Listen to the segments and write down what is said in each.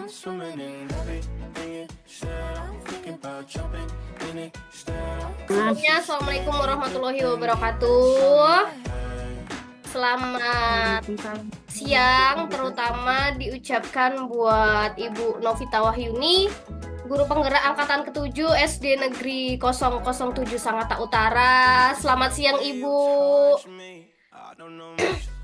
Sebelumnya, Assalamualaikum warahmatullahi wabarakatuh. Selamat siang, terutama diucapkan buat Ibu Novita Wahyuni, guru penggerak angkatan ke-7 SD Negeri 007 Sangatta Utara. Selamat siang, Ibu.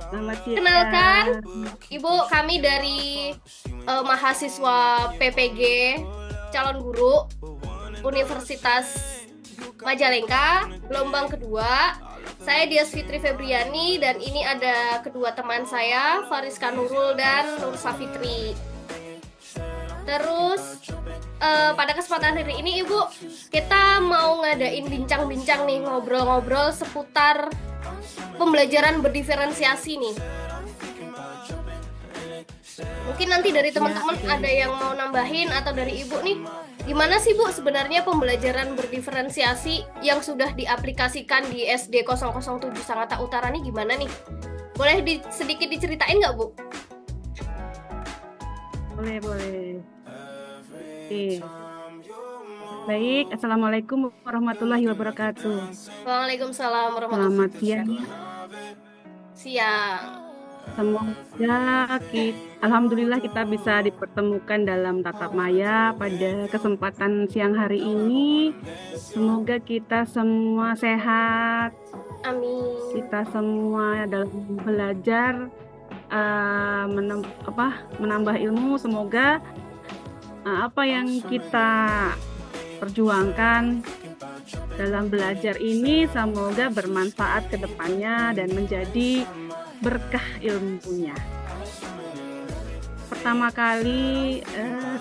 Selamat siang. Kenalkan, Ibu, kami dari mahasiswa PPG calon guru Universitas Majalengka, gelombang kedua. Saya Dias Fitri Febriani, dan ini ada kedua teman saya, Fariska Nurul dan Nur Safitri. Terus pada kesempatan hari ini, Ibu, kita mau ngadain bincang-bincang nih, ngobrol-ngobrol seputar pembelajaran berdiferensiasi nih. Mungkin nanti dari teman-teman ada yang mau nambahin, atau dari Ibu nih, gimana sih, Bu, sebenarnya pembelajaran berdiferensiasi yang sudah diaplikasikan di SD 007 Sangatta Utara nih gimana nih? Boleh sedikit diceritain nggak, Bu? Boleh. Oke. Baik, Assalamualaikum warahmatullahi wabarakatuh. Waalaikumsalam warahmatullahi Selamat wabarakatuh. Siang. Semoga alhamdulillah kita bisa dipertemukan dalam tatap maya pada kesempatan siang hari ini. Semoga kita semua sehat. Amin. Kita semua dalam belajar menambah ilmu. Semoga apa yang kita perjuangkan dalam belajar ini semoga bermanfaat ke depannya dan menjadi berkah ilmunya. Pertama kali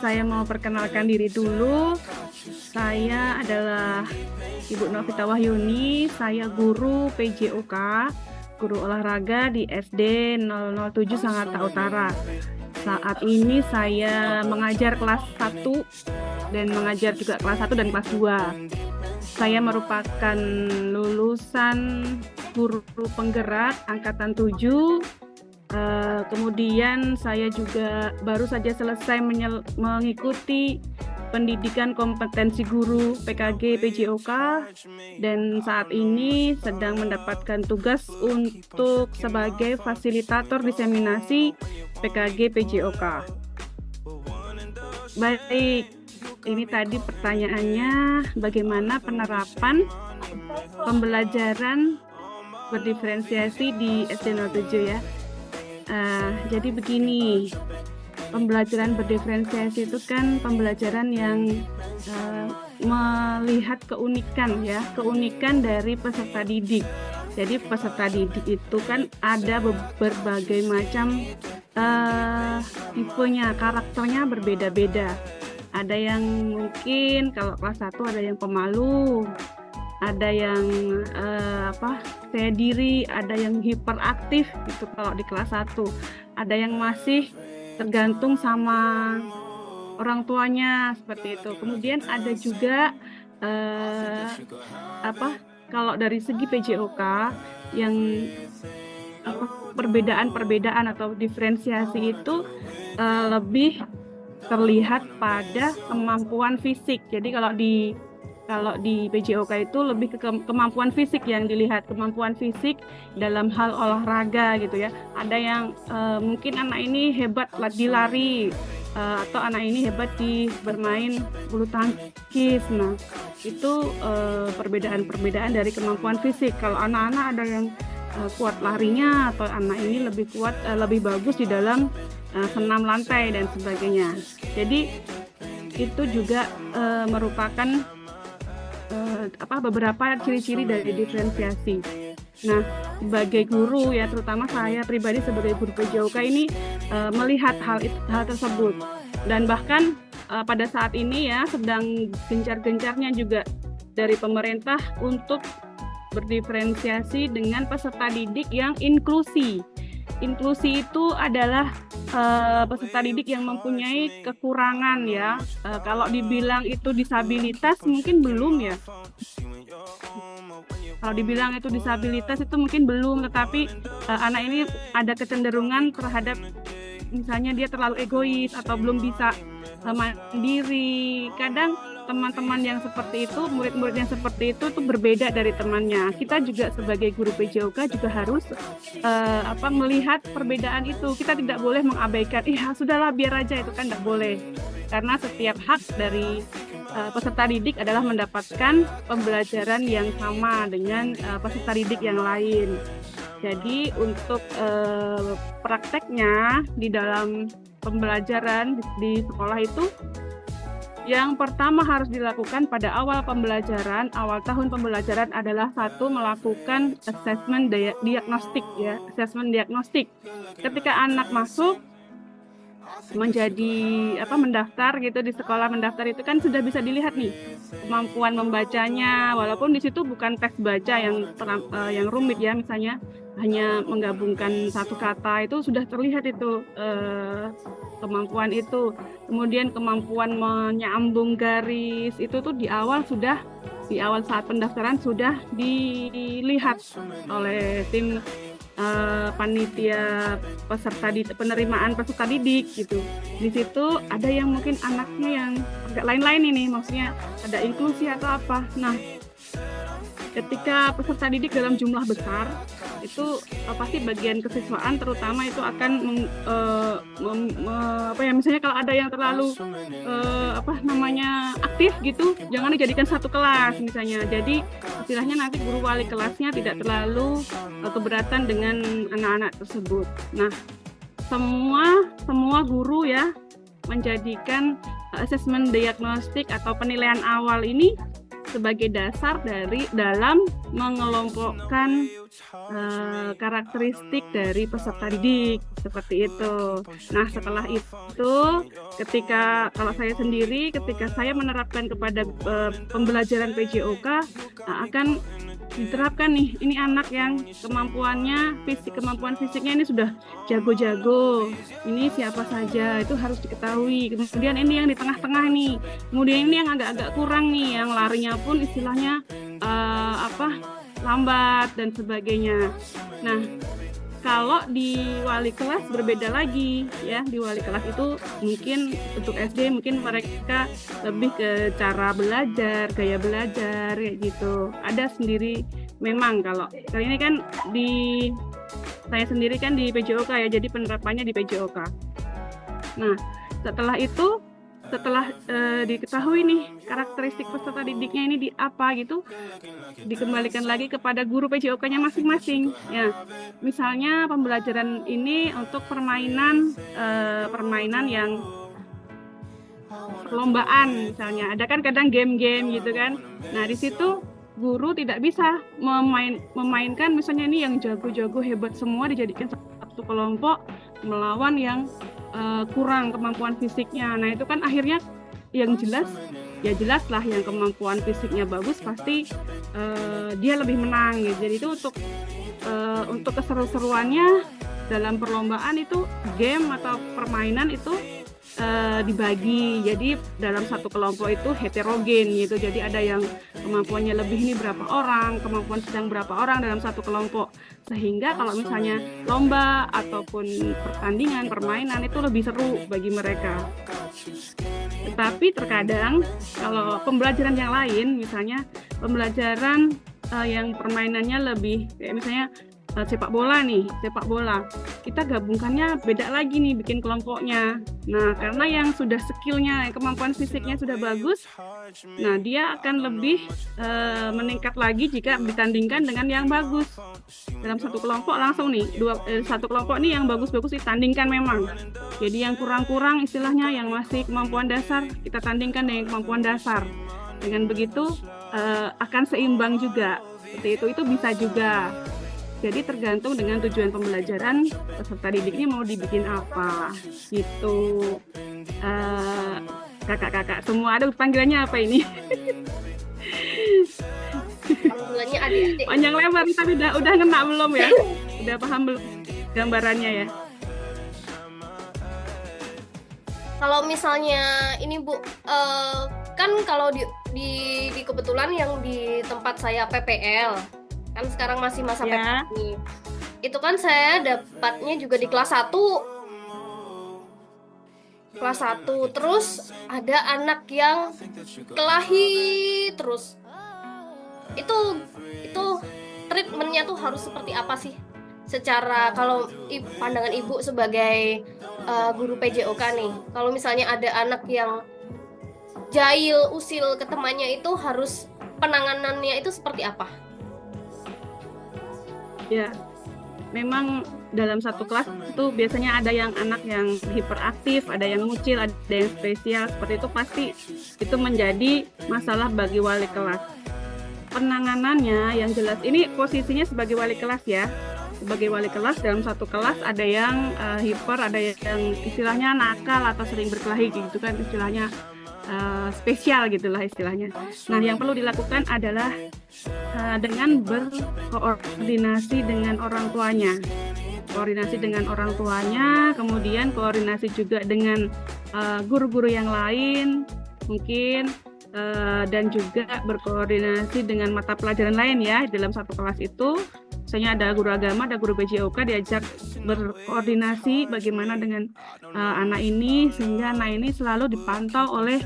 saya mau perkenalkan diri dulu. Saya adalah Ibu Novita Wahyuni. Saya guru PJOK, guru olahraga di SD 007 Sangatta Utara. Saat ini saya mengajar kelas 1 dan mengajar juga kelas 1 dan kelas 2. Saya merupakan lulusan guru penggerak angkatan 7. Kemudian saya juga baru saja selesai mengikuti pendidikan kompetensi guru PKG PJOK, dan saat ini sedang mendapatkan tugas untuk sebagai fasilitator diseminasi PKG PJOK. Baik, ini tadi pertanyaannya bagaimana penerapan pembelajaran berdiferensiasi di SD 07 ya. Jadi begini, pembelajaran berdiferensiasi itu kan pembelajaran yang melihat keunikan dari peserta didik. Jadi peserta didik itu kan ada berbagai macam tipenya, karakternya berbeda-beda. Ada yang mungkin kalau kelas 1 ada yang pemalu, ada yang saya diri, ada yang hiperaktif itu kalau di kelas 1. Ada yang masih tergantung sama orang tuanya seperti itu. Kemudian ada juga kalau dari segi PJOK yang perbedaan atau diferensiasi itu lebih terlihat pada kemampuan fisik. Jadi kalau di PJOK itu lebih ke kemampuan fisik yang dilihat, kemampuan fisik dalam hal olahraga gitu ya. Ada yang mungkin anak ini hebat di lari, atau anak ini hebat di bermain bulu tangkis. Nah, itu perbedaan dari kemampuan fisik. Kalau anak-anak ada yang kuat larinya, atau anak ini lebih kuat, lebih bagus di dalam senam lantai dan sebagainya. Jadi itu juga merupakan beberapa ciri-ciri dari diferensiasi. Nah, sebagai guru ya, terutama saya pribadi sebagai guru PJOK ini melihat hal tersebut, dan bahkan pada saat ini ya sedang gencar-gencarnya juga dari pemerintah untuk berdiferensiasi dengan peserta didik yang inklusi. Inklusi itu adalah peserta didik yang mempunyai kekurangan ya. Kalau dibilang itu disabilitas mungkin belum ya. Kalau dibilang itu disabilitas itu mungkin belum, tetapi anak ini ada kecenderungan terhadap misalnya dia terlalu egois atau belum bisa mandiri. Kadang teman-teman yang seperti itu, murid-murid yang seperti itu tuh berbeda dari temannya. Kita juga sebagai guru PJOK juga harus melihat perbedaan itu. Kita tidak boleh mengabaikan, sudahlah biar aja, itu kan tidak boleh. Karena setiap hak dari peserta didik adalah mendapatkan pembelajaran yang sama dengan peserta didik yang lain. Jadi untuk prakteknya di dalam pembelajaran di sekolah itu, yang pertama harus dilakukan pada awal tahun pembelajaran adalah melakukan assessment diagnostik ya, assessment diagnostik. Ketika anak masuk mendaftar gitu di sekolah, mendaftar itu kan sudah bisa dilihat nih kemampuan membacanya, walaupun di situ bukan tes baca yang rumit ya, misalnya hanya menggabungkan satu kata, itu sudah terlihat itu kemampuan itu. Kemudian kemampuan menyambung garis itu tuh di awal saat pendaftaran sudah dilihat oleh tim panitia penerimaan peserta didik gitu. Di situ ada yang mungkin anaknya yang agak lain-lain ini, maksudnya ada inklusi atau apa. Nah, ketika peserta didik dalam jumlah besar itu pasti bagian kesiswaan terutama itu akan misalnya kalau ada yang terlalu aktif gitu, jangan dijadikan satu kelas misalnya. Jadi istilahnya nanti guru wali kelasnya tidak terlalu keberatan dengan anak-anak tersebut. Nah, semua guru ya menjadikan asesmen diagnostik atau penilaian awal ini sebagai dasar dalam mengelompokkan karakteristik dari peserta didik seperti itu. Nah, setelah itu kalau ketika saya menerapkan kepada pembelajaran PJOK, akan diterapkan nih, ini anak yang kemampuan fisiknya ini sudah jago-jago, ini siapa saja itu harus diketahui. Kemudian ini yang di tengah-tengah nih, kemudian ini yang agak-agak kurang nih, yang larinya pun istilahnya lambat dan sebagainya. Nah, kalau di wali kelas berbeda lagi ya. Di wali kelas itu mungkin untuk SD mungkin mereka lebih ke cara belajar, gaya belajar kayak gitu. Ada sendiri memang. Kalau kali ini kan saya sendiri kan di PJOK ya, jadi penerapannya di PJOK. Nah, setelah diketahui nih karakteristik peserta didiknya ini di apa gitu, dikembalikan lagi kepada guru PJOK-nya masing-masing. Ya, misalnya pembelajaran ini untuk permainan yang perlombaan misalnya, ada kan kadang game-game gitu kan. Nah, di situ guru tidak bisa memainkan misalnya ini yang jago-jago hebat semua dijadikan satu kelompok melawan yang kurang kemampuan fisiknya. Nah, itu kan akhirnya yang jelaslah yang kemampuan fisiknya bagus pasti dia lebih menang gitu. Jadi itu untuk keseru-seruannya dalam perlombaan itu game atau permainan itu dibagi. Jadi dalam satu kelompok itu heterogen gitu. Jadi ada yang kemampuannya lebih ini berapa orang, kemampuan sedang berapa orang dalam satu kelompok. Sehingga kalau misalnya lomba ataupun pertandingan permainan itu lebih seru bagi mereka. Tetapi terkadang kalau pembelajaran yang lain, misalnya pembelajaran yang permainannya lebih kayak misalnya sepak bola, kita gabungkannya beda lagi nih bikin kelompoknya. Nah, karena yang sudah skillnya, kemampuan fisiknya sudah bagus, nah dia akan lebih meningkat lagi jika ditandingkan dengan yang bagus. Dalam satu kelompok langsung nih, satu kelompok nih yang bagus-bagus ditandingkan memang. Jadi yang kurang-kurang istilahnya yang masih kemampuan dasar kita tandingkan dengan kemampuan dasar. Dengan begitu akan seimbang juga. Seperti itu bisa juga. Jadi tergantung dengan tujuan pembelajaran peserta didiknya mau dibikin apa gitu. Kakak-kakak semua, ada panggilannya apa ini? Panggilannya adik-adik. Panjang lebar, tapi udah ngena belum ya? Udah paham belum gambarannya ya? Kalau misalnya ini Bu, kan kalau di kebetulan yang di tempat saya PPL, kan sekarang masih masa PPL nih. Itu kan saya dapatnya juga di kelas 1 kelas 1. Terus ada anak yang kelahi terus. Itu treatmentnya tuh harus seperti apa sih? Secara kalau pandangan ibu sebagai guru PJOK nih, kalau misalnya ada anak yang jahil usil ke temannya, itu harus penanganannya itu seperti apa? Ya, memang dalam satu kelas itu biasanya ada yang anak yang hiperaktif, ada yang ngucil, ada yang spesial. Seperti itu pasti itu menjadi masalah bagi wali kelas. Penanganannya yang jelas, ini posisinya sebagai wali kelas ya. Sebagai wali kelas dalam satu kelas ada yang hiper, ada yang istilahnya nakal atau sering berkelahi gitu kan, istilahnya spesial gitulah istilahnya. Nah, yang perlu dilakukan adalah dengan berkoordinasi dengan orang tuanya. Koordinasi dengan orang tuanya, kemudian koordinasi juga dengan guru-guru yang lain mungkin, dan juga berkoordinasi dengan mata pelajaran lain ya dalam satu kelas itu. Misalnya ada guru agama, ada guru PJOK, diajak berkoordinasi bagaimana dengan anak ini, sehingga anak ini selalu dipantau oleh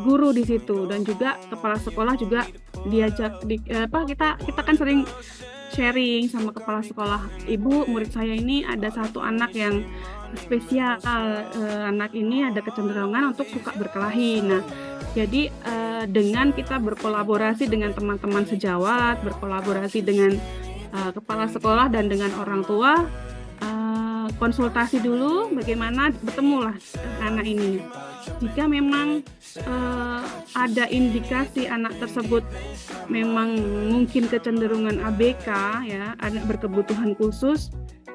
guru di situ, dan juga kepala sekolah juga diajak kita kan sering sharing sama kepala sekolah, ibu murid saya ini ada satu anak yang spesial, anak ini ada kecenderungan untuk suka berkelahi. Nah, jadi dengan kita berkolaborasi dengan teman-teman sejawat, berkolaborasi dengan kepala sekolah dan dengan orang tua, konsultasi dulu bagaimana bertemulah anak ini. Jika memang ada indikasi anak tersebut memang mungkin kecenderungan ABK ya, anak berkebutuhan khusus,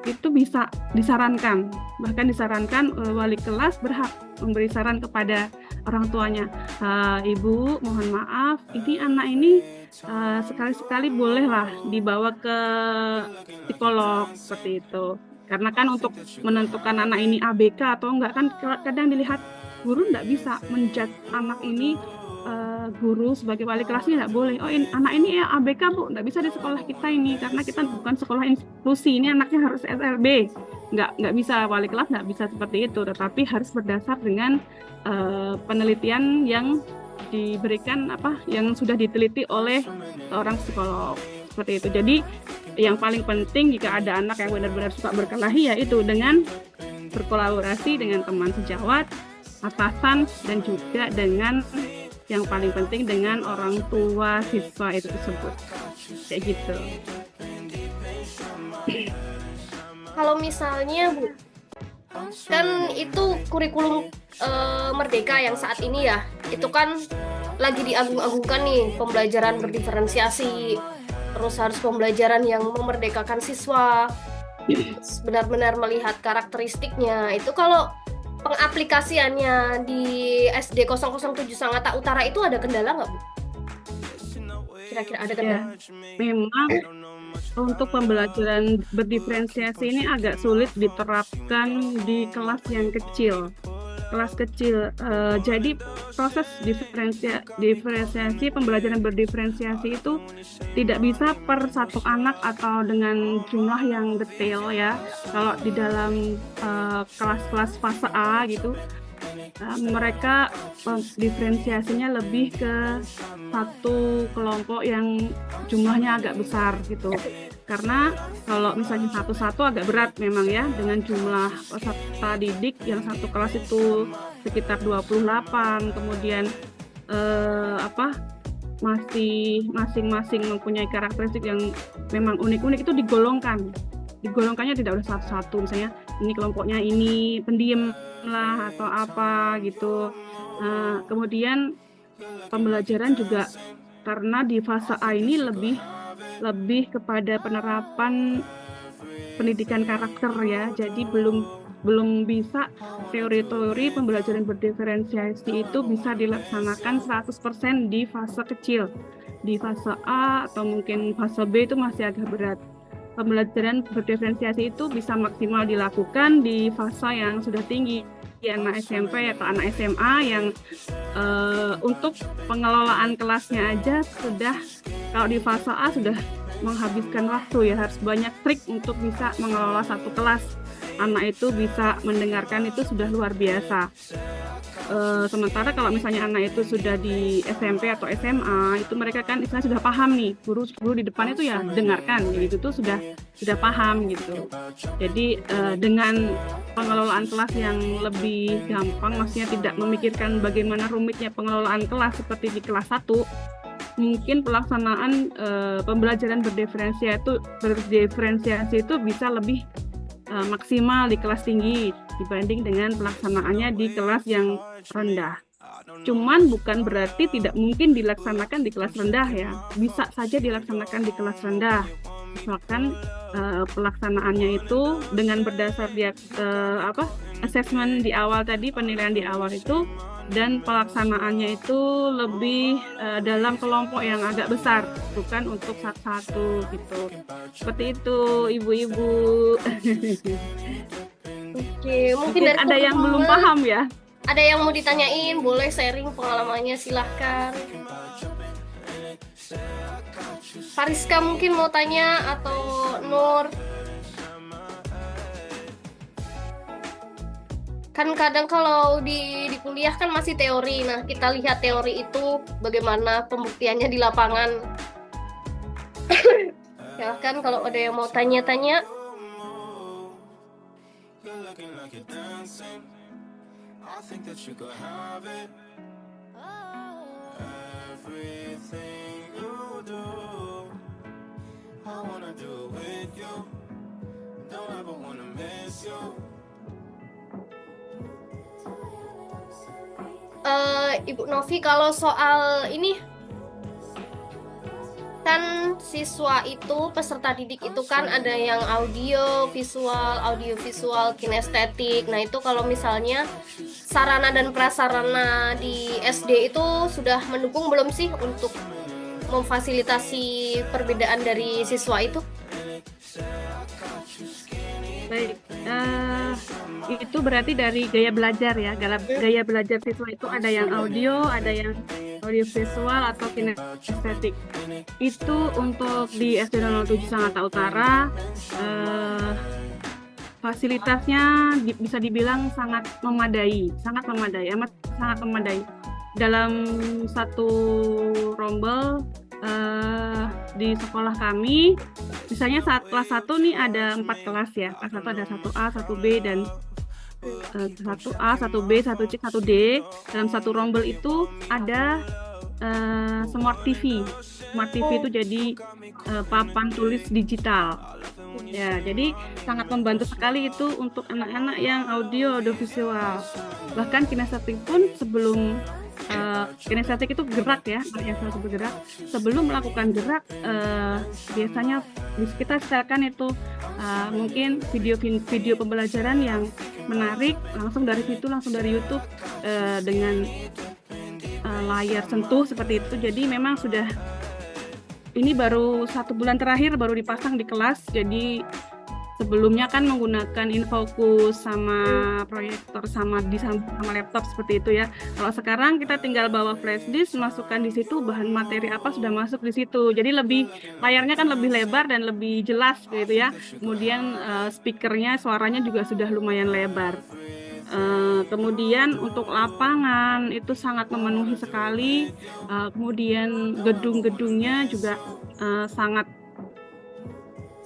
itu bisa disarankan, bahkan disarankan wali kelas berhak memberi saran kepada orang tuanya, ibu mohon maaf, ini anak ini sekali-sekali bolehlah dibawa ke psikolog seperti itu, karena kan untuk menentukan anak ini ABK atau enggak kan kadang dilihat guru enggak bisa menjudge anak ini. Guru sebagai wali kelasnya tidak boleh, anak ini ya ABK bu, nggak bisa di sekolah kita ini karena kita bukan sekolah inklusi, ini anaknya harus SLB. Nggak bisa, wali kelas nggak bisa seperti itu, tetapi harus berdasar dengan penelitian yang diberikan, yang sudah diteliti oleh seorang psikolog seperti itu. Jadi yang paling penting jika ada anak yang benar-benar suka berkelahi, yaitu dengan berkolaborasi dengan teman sejawat, atasan, dan juga dengan yang paling penting dengan orang tua siswa itu tersebut, kayak gitu. Kalau misalnya Bu, kan itu kurikulum Merdeka yang saat ini ya, itu kan lagi diagung-agungkan nih, pembelajaran berdiferensiasi, terus harus pembelajaran yang memerdekakan siswa, benar-benar melihat karakteristiknya. Itu kalau pengaplikasiannya di SD 007 Sangatta Utara itu ada kendala nggak Bu? Kira-kira ada kendala? Ya, memang untuk pembelajaran berdiferensiasi ini agak sulit diterapkan di kelas yang kecil. Jadi proses diferensiasi pembelajaran berdiferensiasi itu tidak bisa per satu anak atau dengan jumlah yang detail ya. Kalau di dalam kelas-kelas fase A gitu, mereka diferensiasinya lebih ke satu kelompok yang jumlahnya agak besar gitu. Karena kalau misalnya satu-satu agak berat memang ya, dengan jumlah peserta didik yang satu kelas itu sekitar 28, kemudian masing-masing mempunyai karakteristik yang memang unik-unik, itu digolongkannya tidak udah satu-satu, misalnya ini kelompoknya ini pendiam lah atau apa gitu. Kemudian pembelajaran juga karena di fase A ini lebih kepada penerapan pendidikan karakter ya, jadi belum bisa teori-teori pembelajaran berdiferensiasi itu bisa dilaksanakan 100% di fase kecil. Di fase A atau mungkin fase B itu masih agak berat. Pembelajaran berdiferensiasi itu bisa maksimal dilakukan di fase yang sudah tinggi, di anak SMP atau anak SMA yang untuk pengelolaan kelasnya aja sudah, kalau di fase A sudah menghabiskan waktu ya, harus banyak trik untuk bisa mengelola satu kelas anak itu bisa mendengarkan itu sudah luar biasa. Sementara kalau misalnya anak itu sudah di SMP atau SMA, itu mereka kan istilahnya sudah paham nih, guru di depan itu ya dengarkan, gitu tuh sudah paham gitu. Jadi dengan pengelolaan kelas yang lebih gampang, maksudnya tidak memikirkan bagaimana rumitnya pengelolaan kelas seperti di kelas 1, mungkin pelaksanaan pembelajaran berdiferensiasi itu bisa lebih maksimal di kelas tinggi dibanding dengan pelaksanaannya di kelas yang rendah. Cuman bukan berarti tidak mungkin dilaksanakan di kelas rendah ya. Bisa saja dilaksanakan di kelas rendah. Misalkan pelaksanaannya itu dengan berdasar asesmen di awal tadi, penilaian di awal itu, dan pelaksanaannya itu lebih dalam kelompok yang agak besar, bukan untuk satu-satu gitu. Seperti itu, ibu-ibu. Oke, mungkin dari ada yang belum paham ya. Ada yang mau ditanyain, boleh sharing pengalamannya, silahkan. Fariska mungkin mau tanya, atau Nur. Kan kadang kalau di kuliah kan masih teori. Nah, kita lihat teori itu bagaimana pembuktiannya di lapangan. Silahkan kalau ada yang mau tanya-tanya. Ibu Novi, kalau soal ini kan siswa itu, peserta didik itu kan ada yang audio visual, kinestetik. Nah, itu kalau misalnya sarana dan prasarana di SD itu sudah mendukung belum sih untuk memfasilitasi perbedaan dari siswa itu? Baik, itu berarti dari gaya belajar ya. Gaya belajar siswa itu ada yang audio visual atau kinestetik. Itu untuk di SD 07 Sangatta Utara, fasilitasnya bisa dibilang sangat memadai. Dalam satu rombel di sekolah kami, misalnya saat kelas 1 nih ada 4 kelas ya. Kelas 1 ada 1A, 1B, dan 1A, 1B, 1C, 1D. Dalam satu rombel itu ada Smart TV. Smart TV itu jadi papan tulis digital. Ya, jadi sangat membantu sekali itu untuk anak-anak yang audio visual. Bahkan kinestetik pun sebelum kinestetik itu gerak ya, yang selalu bergerak. Sebelum melakukan gerak, biasanya kita setelkan itu mungkin video pembelajaran yang menarik langsung dari YouTube dengan layar sentuh seperti itu. Jadi memang sudah, ini baru 1 bulan terakhir baru dipasang di kelas. Jadi sebelumnya kan menggunakan infocus sama proyektor sama laptop seperti itu ya. Kalau sekarang kita tinggal bawa flash disk, masukkan di situ bahan materi apa sudah masuk di situ. Jadi layarnya kan lebih lebar dan lebih jelas gitu ya. Kemudian speakernya, suaranya juga sudah lumayan lebar. Kemudian untuk lapangan itu sangat memenuhi sekali. Kemudian gedung-gedungnya juga sangat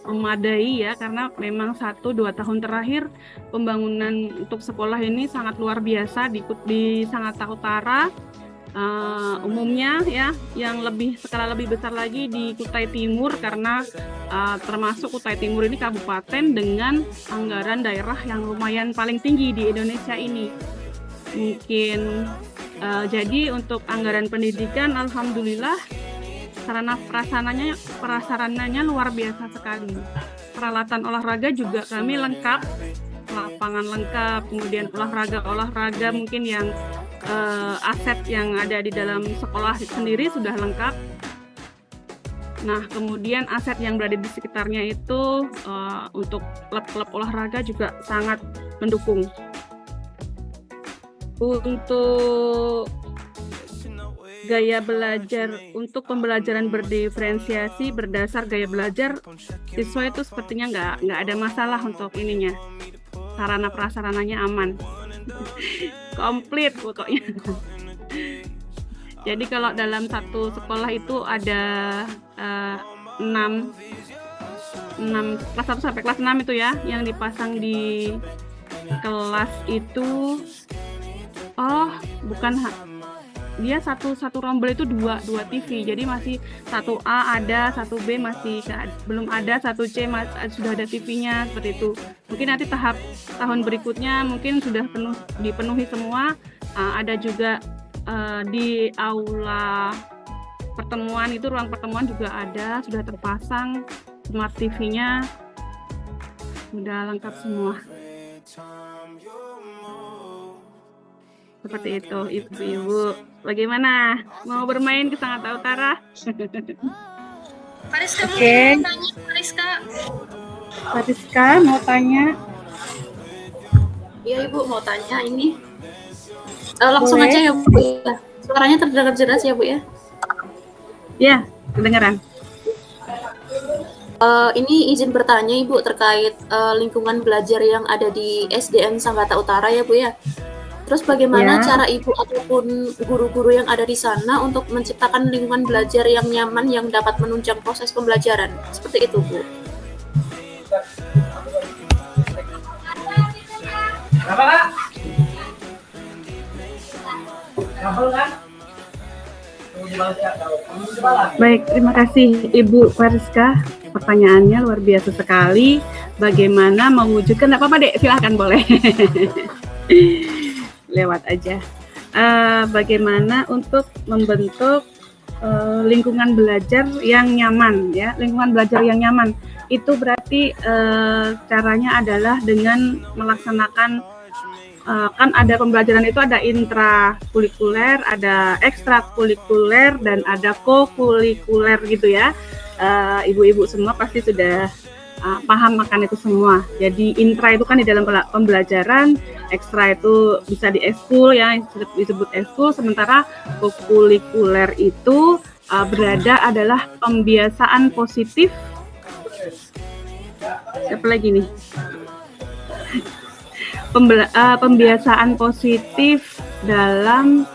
memadai ya, karena memang 1-2 tahun terakhir pembangunan untuk sekolah ini sangat luar biasa di Sangatta Utara. Umumnya ya, yang skala lebih besar lagi di Kutai Timur, karena termasuk Kutai Timur ini kabupaten dengan anggaran daerah yang lumayan paling tinggi di Indonesia ini. Mungkin jadi untuk anggaran pendidikan, alhamdulillah sarana prasarananya luar biasa sekali. Peralatan olahraga juga kami lengkap, lapangan lengkap, kemudian olahraga mungkin yang aset yang ada di dalam sekolah sendiri sudah lengkap. Nah, kemudian aset yang berada di sekitarnya itu untuk klub-klub olahraga juga sangat mendukung. Untuk gaya belajar, untuk pembelajaran berdiferensiasi berdasar gaya belajar, siswa itu sepertinya nggak ada masalah untuk ininya. sarana prasarananya aman. Komplit pokoknya. Jadi kalau dalam satu sekolah itu ada 6 kelas 1 sampai kelas 6 itu ya, yang dipasang di kelas itu, bukan, dia satu rombel itu dua TV, jadi masih 1A ada, 1B masih belum ada, 1C sudah ada TV-nya, seperti itu. Mungkin nanti tahun berikutnya mungkin sudah dipenuhi semua. Ada juga di aula pertemuan itu, ruang pertemuan juga ada, sudah terpasang smart TV-nya, sudah lengkap semua. Seperti itu, ibu-ibu. Bagaimana? Mau bermain ke Sangatta Utara? Mariska, Oke. mau tanya, Mariska mau tanya? Iya Ibu, mau tanya ini. Langsung Boleh. aja ya Bu. Suaranya terdengar jelas ya Bu ya? Ya, kedengaran. Ini izin bertanya Ibu terkait lingkungan belajar yang ada di SDN Sangatta Utara ya Bu ya. Terus bagaimana cara Ibu ataupun guru-guru yang ada di sana untuk menciptakan lingkungan belajar yang nyaman yang dapat menunjang proses pembelajaran? Seperti itu Bu. Baik, terima kasih Ibu Mariska. Pertanyaannya luar biasa sekali. Bagaimana mewujudkan, nggak apa-apa Dek, silahkan boleh. Lewat aja. Bagaimana untuk membentuk lingkungan belajar yang nyaman, ya, lingkungan belajar yang nyaman. Itu berarti caranya adalah dengan melaksanakan, kan ada pembelajaran itu ada intrakurikuler, ada ekstrakurikuler, dan ada kokurikuler gitu ya. Ibu-ibu semua pasti sudah paham akan itu semua. Jadi intra itu kan di dalam pembelajaran, ekstra itu bisa di ekskul ya, disebut ekskul, sementara kokurikuler itu berada adalah pembiasaan positif. Siapa lagi nih? Pembiasaan positif dalam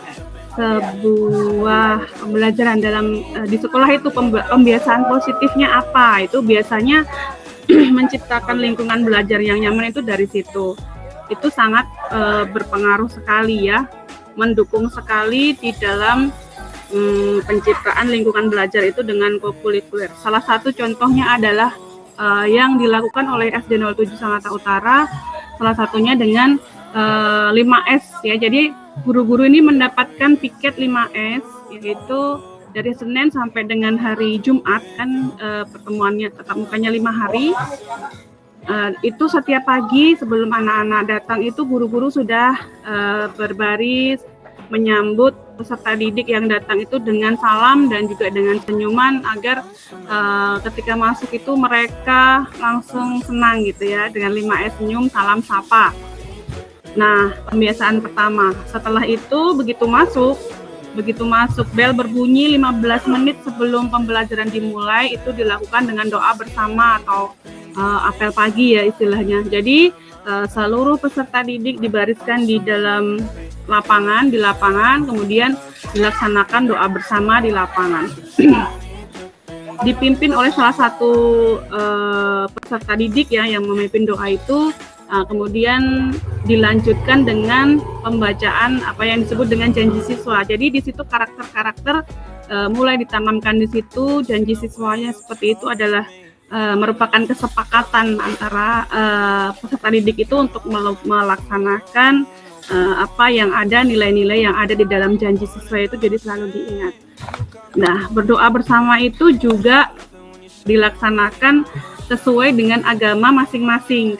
sebuah pembelajaran di sekolah itu. Pembiasaan positifnya apa? Itu biasanya menciptakan lingkungan belajar yang nyaman itu dari situ. Itu sangat berpengaruh sekali ya, mendukung sekali di dalam penciptaan lingkungan belajar itu dengan kokurikuler. Salah satu contohnya adalah yang dilakukan oleh SD 07 Sangatta Utara, salah satunya dengan 5S ya. Jadi guru-guru ini mendapatkan piket 5S, yaitu dari Senin sampai dengan hari Jumat kan, pertemuannya tatap mukanya 5 hari. Itu setiap pagi sebelum anak-anak datang itu guru-guru sudah berbaris menyambut peserta didik yang datang itu dengan salam dan juga dengan senyuman, agar ketika masuk itu mereka langsung senang gitu ya, dengan 5S senyum, salam, sapa. Nah, pembiasaan pertama. Setelah itu begitu masuk bel berbunyi 15 menit sebelum pembelajaran dimulai, itu dilakukan dengan doa bersama atau apel pagi ya istilahnya. Jadi seluruh peserta didik dibariskan di dalam di lapangan, kemudian dilaksanakan doa bersama di lapangan. Dipimpin oleh salah satu peserta didik ya yang memimpin doa itu. Kemudian dilanjutkan dengan pembacaan apa yang disebut dengan janji siswa. Jadi di situ karakter-karakter mulai ditanamkan di situ. Janji siswanya seperti itu adalah merupakan kesepakatan antara peserta didik itu untuk melaksanakan apa yang ada, nilai-nilai yang ada di dalam janji siswa itu jadi selalu diingat. Nah, berdoa bersama itu juga dilaksanakan sesuai dengan agama masing-masing.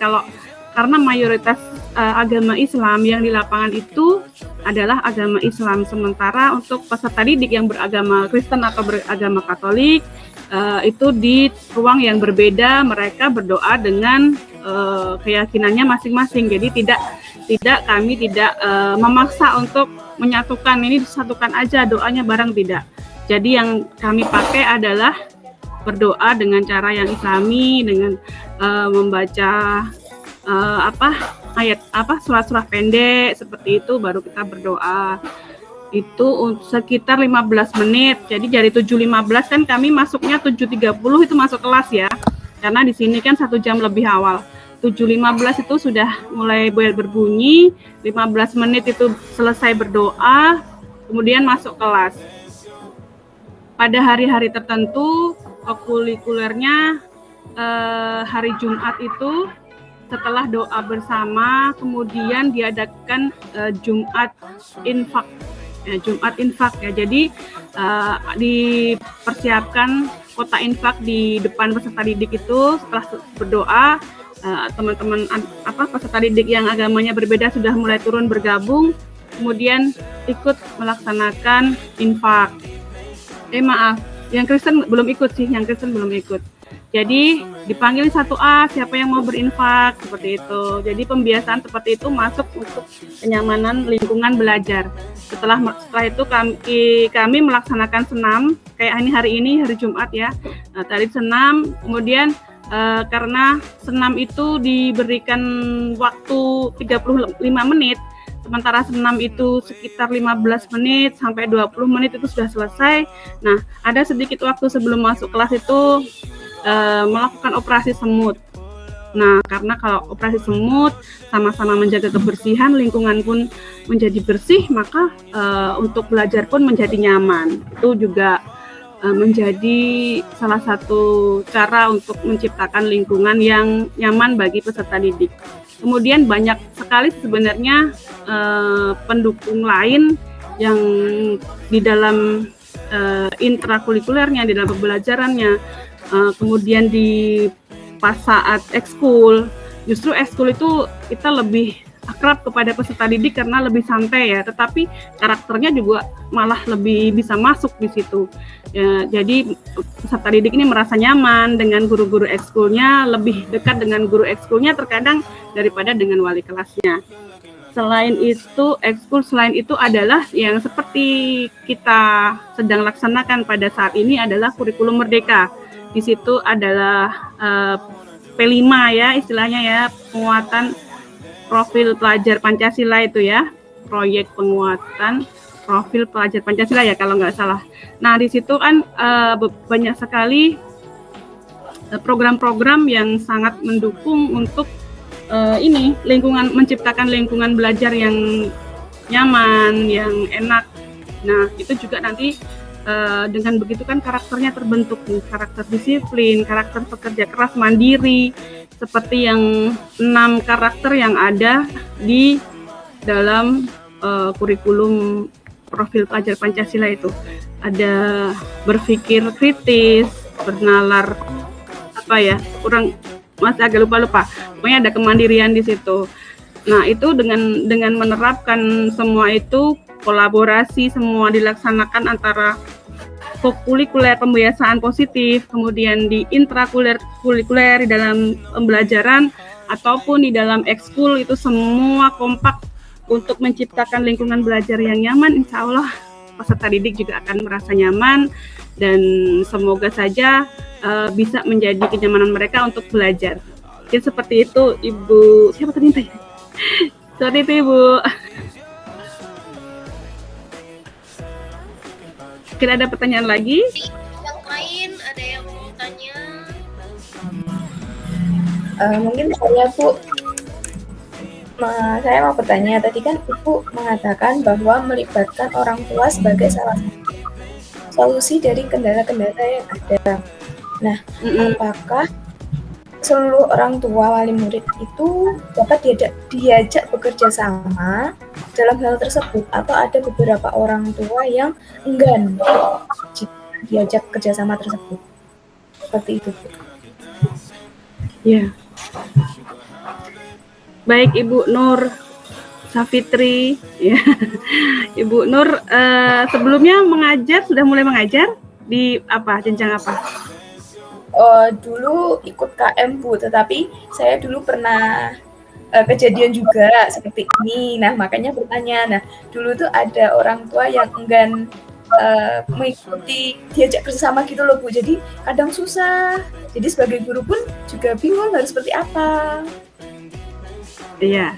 Karena mayoritas agama Islam yang di lapangan itu adalah agama Islam, sementara untuk peserta didik yang beragama Kristen atau beragama Katolik itu di ruang yang berbeda, mereka berdoa dengan keyakinannya masing-masing. Jadi kami tidak memaksa untuk menyatukan, ini disatukan aja doanya bareng, tidak. Jadi yang kami pakai adalah berdoa dengan cara yang Islami, dengan membaca ayat surah-surah pendek seperti itu baru kita berdoa. Itu sekitar 15 menit. Jadi dari 7.15 kan kami masuknya 7.30 itu masuk kelas ya. Karena di sini kan 1 jam lebih awal. 7.15 itu sudah mulai berbunyi, 15 menit itu selesai berdoa, kemudian masuk kelas. Pada hari-hari tertentu, kurikulernya hari Jumat itu setelah doa bersama, kemudian diadakan Jumat infak. Jumat infak ya. Jadi dipersiapkan kotak infak di depan peserta didik itu. Setelah berdoa, teman-teman peserta didik yang agamanya berbeda sudah mulai turun bergabung, kemudian ikut melaksanakan infak. Maaf, yang Kristen belum ikut sih, Jadi dipanggil 1A, siapa yang mau berinfak, seperti itu. Jadi pembiasaan seperti itu masuk untuk kenyamanan lingkungan belajar. Setelah itu kami melaksanakan senam, kayak hari ini hari Jumat ya. Tadi senam, kemudian karena senam itu diberikan waktu 35 menit, sementara senam itu sekitar 15 menit sampai 20 menit itu sudah selesai. Nah, ada sedikit waktu sebelum masuk kelas itu melakukan operasi semut. Nah, karena kalau operasi semut sama-sama menjaga kebersihan, lingkungan pun menjadi bersih, maka untuk belajar pun menjadi nyaman. Itu juga menjadi salah satu cara untuk menciptakan lingkungan yang nyaman bagi peserta didik. Kemudian banyak sekali sebenarnya pendukung lain yang di dalam intrakurikulernya, di dalam pembelajarannya, kemudian di pas saat ekskul, justru ekskul itu kita lebih akrab kepada peserta didik karena lebih santai ya, tetapi karakternya juga malah lebih bisa masuk di situ. Ya, jadi peserta didik ini merasa nyaman dengan guru-guru ekskulnya, lebih dekat dengan guru ekskulnya terkadang daripada dengan wali kelasnya. Selain itu, ekskul selain itu adalah yang seperti kita sedang laksanakan pada saat ini adalah kurikulum merdeka. Di situ adalah P5 ya istilahnya ya, penguatan profil pelajar Pancasila itu ya, proyek penguatan profil pelajar Pancasila ya kalau nggak salah. Nah di situ kan banyak sekali program-program yang sangat mendukung untuk menciptakan lingkungan belajar yang nyaman, yang enak. Nah itu juga nanti dengan begitu kan karakternya terbentuk nih, karakter disiplin, karakter pekerja keras, mandiri, seperti yang 6 karakter yang ada di dalam kurikulum profil pelajar Pancasila itu. Ada berpikir kritis, bernalar masih agak lupa. Pokoknya ada kemandirian di situ. Nah, itu dengan menerapkan semua itu, kolaborasi semua dilaksanakan antara kurikuler pembiasaan positif, kemudian di intrakurikuler di dalam pembelajaran ataupun di dalam ekskul, itu semua kompak untuk menciptakan lingkungan belajar yang nyaman. Insya Allah peserta didik juga akan merasa nyaman dan semoga saja bisa menjadi kenyamanan mereka untuk belajar. Jadi seperti itu Ibu, siapa tadi? Seperti itu Ibu. Kira ada pertanyaan lagi? Yang lain ada yang mau tanya? Mungkin saya Bu, saya mau bertanya. Tadi kan Ibu mengatakan bahwa melibatkan orang tua sebagai salah satu solusi dari kendala-kendala yang ada. Nah, apakah seluruh orang tua wali murid itu dapat diajak bekerja sama dalam hal tersebut, atau ada beberapa orang tua yang enggan diajak kerjasama tersebut? Seperti itu. Ya. Baik Ibu Nur Safitri, ya. Ibu Nur sebelumnya sudah mulai mengajar di jenjang apa? Dulu ikut KM Bu, tetapi saya dulu pernah kejadian juga seperti ini. Nah makanya bertanya. Nah dulu tuh ada orang tua yang enggan mengikuti diajak kerjasama gitu loh Bu. Jadi kadang susah. Jadi sebagai guru pun juga bingung harus seperti apa. Iya.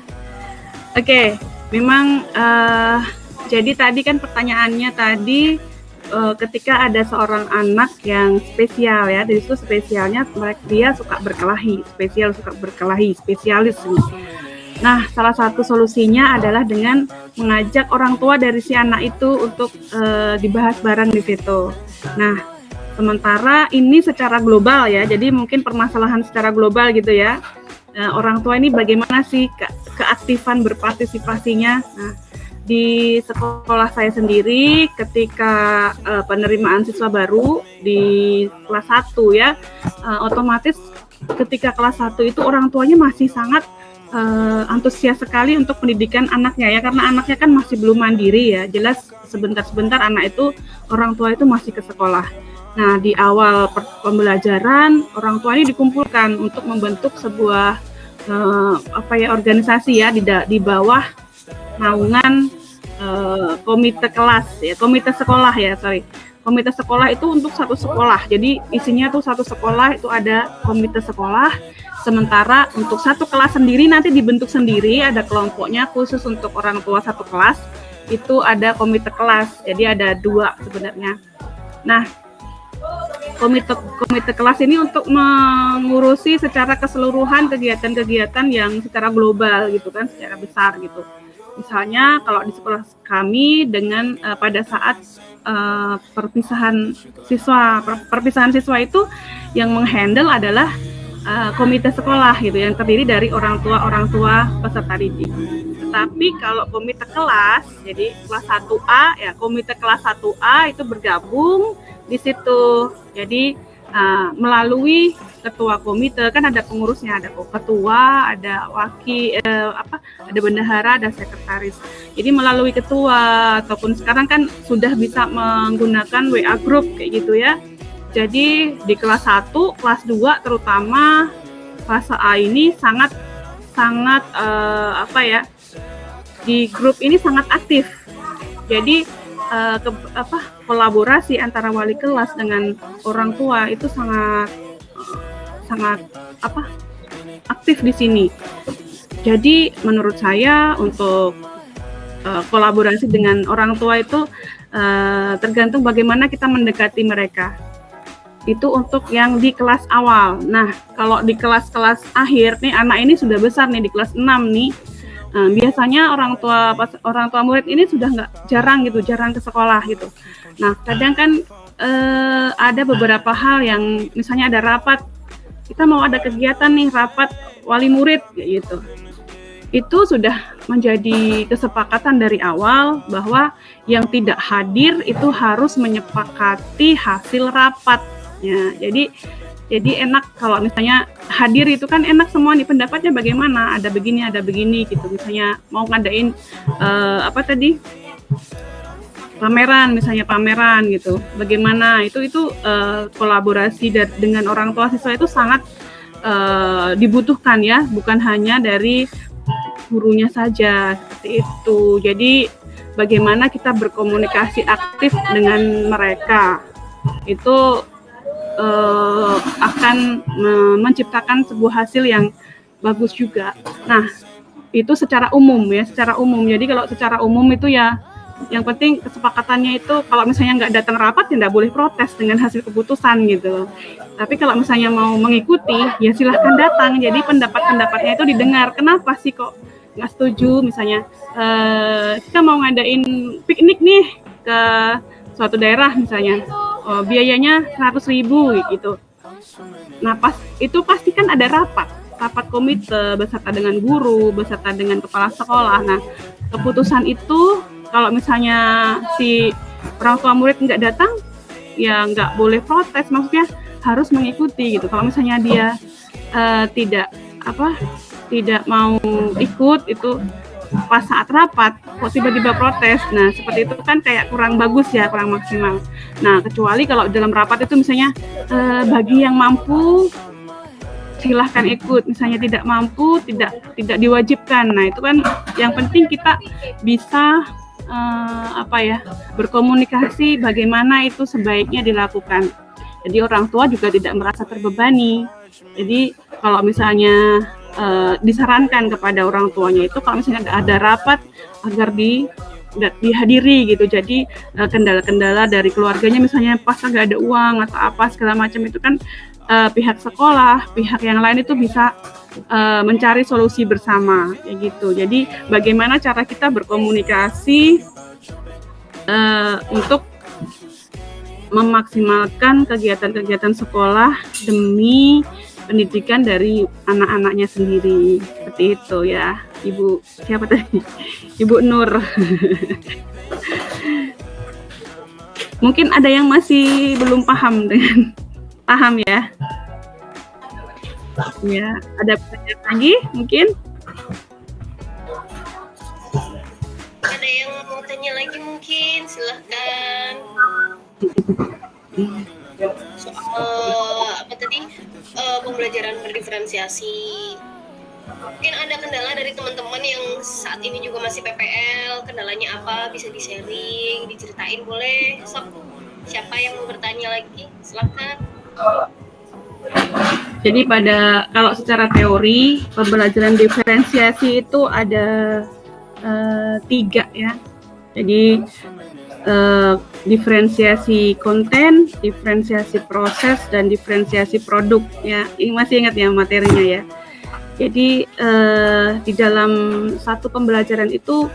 Oke, memang jadi tadi kan pertanyaannya tadi ketika ada seorang anak yang spesial ya, dari itu spesialnya dia suka berkelahi, spesialis. Nah, salah satu solusinya adalah dengan mengajak orang tua dari si anak itu untuk dibahas bareng di situ. Nah, sementara ini secara global ya, jadi mungkin permasalahan secara global gitu ya. Orang tua ini bagaimana sih keaktifan berpartisipasinya? Nah, di sekolah saya sendiri ketika penerimaan siswa baru di kelas 1 ya, otomatis ketika kelas 1 itu orang tuanya masih sangat antusias sekali untuk pendidikan anaknya ya, karena anaknya kan masih belum mandiri ya, jelas sebentar-sebentar anak itu orang tua itu masih ke sekolah. Nah, di awal pembelajaran orang tua ini dikumpulkan untuk membentuk sebuah organisasi ya di bawah naungan komite kelas ya, komite sekolah itu untuk satu sekolah. Jadi isinya tuh satu sekolah itu ada komite sekolah. Sementara untuk satu kelas sendiri nanti dibentuk sendiri, ada kelompoknya khusus untuk orang tua satu kelas. Itu ada komite kelas. Jadi ada 2 sebenarnya. Nah, komite kelas ini untuk mengurusi secara keseluruhan kegiatan-kegiatan yang secara global gitu kan, secara besar gitu. Misalnya kalau di sekolah kami dengan pada saat perpisahan siswa itu yang menghandle adalah komite sekolah gitu yang terdiri dari orang tua peserta didik. Tetapi kalau komite kelas, jadi kelas 1A ya, komite kelas 1A itu bergabung di situ. Jadi melalui ketua komite kan ada pengurusnya, ada ketua, ada wakil, ada bendahara, ada sekretaris. Jadi melalui ketua ataupun sekarang kan sudah bisa menggunakan WA group kayak gitu ya. Jadi di kelas 1, kelas 2 terutama fase A ini sangat di grup ini sangat aktif. Jadi kolaborasi antara wali kelas dengan orang tua itu sangat aktif di sini. Jadi menurut saya untuk kolaborasi dengan orang tua itu tergantung bagaimana kita mendekati mereka. Itu untuk yang di kelas awal. Nah, kalau di kelas-kelas akhir nih, anak ini sudah besar nih, di kelas 6 nih, biasanya orang tua murid ini sudah jarang ke sekolah gitu. Nah, kadang kan ada beberapa hal yang misalnya ada rapat, kita mau ada kegiatan nih, rapat wali murid gitu. Itu sudah menjadi kesepakatan dari awal bahwa yang tidak hadir itu harus menyepakati hasil rapat. Ya, jadi enak kalau misalnya hadir itu kan enak semua nih, pendapatnya bagaimana, ada begini gitu. Misalnya mau ngadain pameran gitu, bagaimana itu kolaborasi dengan orang tua siswa itu sangat dibutuhkan ya, bukan hanya dari gurunya saja seperti itu. Jadi bagaimana kita berkomunikasi aktif dengan mereka itu akan menciptakan sebuah hasil yang bagus juga. Nah, itu secara umum. Jadi kalau secara umum itu ya, yang penting kesepakatannya itu kalau misalnya nggak datang rapat ya nggak boleh protes dengan hasil keputusan gitu. Tapi kalau misalnya mau mengikuti ya silahkan datang. Jadi pendapat-pendapatnya itu didengar. Kenapa sih kok nggak setuju? Misalnya kita mau ngadain piknik nih ke suatu daerah misalnya. Biayanya 100.000 gitu. Nah, itu pasti kan ada rapat komite beserta dengan guru, beserta dengan kepala sekolah. Nah, keputusan itu kalau misalnya si orang tua murid nggak datang, ya nggak boleh protes, maksudnya harus mengikuti gitu. Kalau misalnya dia tidak mau ikut itu pas saat rapat kok tiba-tiba protes, nah seperti itu kan kayak kurang bagus ya, kurang maksimal. Nah, kecuali kalau dalam rapat itu misalnya bagi yang mampu silahkan ikut, misalnya tidak mampu tidak diwajibkan. Nah, itu kan yang penting kita bisa berkomunikasi bagaimana itu sebaiknya dilakukan. Jadi orang tua juga tidak merasa terbebani. Jadi kalau misalnya disarankan kepada orang tuanya itu kalau misalnya ada rapat agar dihadiri gitu. Jadi kendala-kendala dari keluarganya misalnya pas nggak ada uang atau apa segala macam itu kan pihak sekolah, pihak yang lain itu bisa mencari solusi bersama kayak gitu. Jadi bagaimana cara kita berkomunikasi untuk memaksimalkan kegiatan-kegiatan sekolah demi pendidikan dari anak-anaknya sendiri. Seperti itu ya, Ibu siapa tadi? Ibu Nur. Mungkin ada yang masih belum paham ya. Ya, ada pertanyaan lagi mungkin? Ada yang mau tanya lagi mungkin, silahkan. Soal apa tadi? Pembelajaran berdiferensiasi. Mungkin ada kendala dari teman-teman yang saat ini juga masih PPL, kendalanya apa? Bisa di-sharing, diceritain boleh. Sob, siapa yang mau bertanya lagi? Silakan. Jadi kalau secara teori pembelajaran diferensiasi itu ada 3 ya. Jadi diferensiasi konten, diferensiasi proses, dan diferensiasi produk ya. Ini masih ingat ya materinya ya. Jadi di dalam satu pembelajaran itu,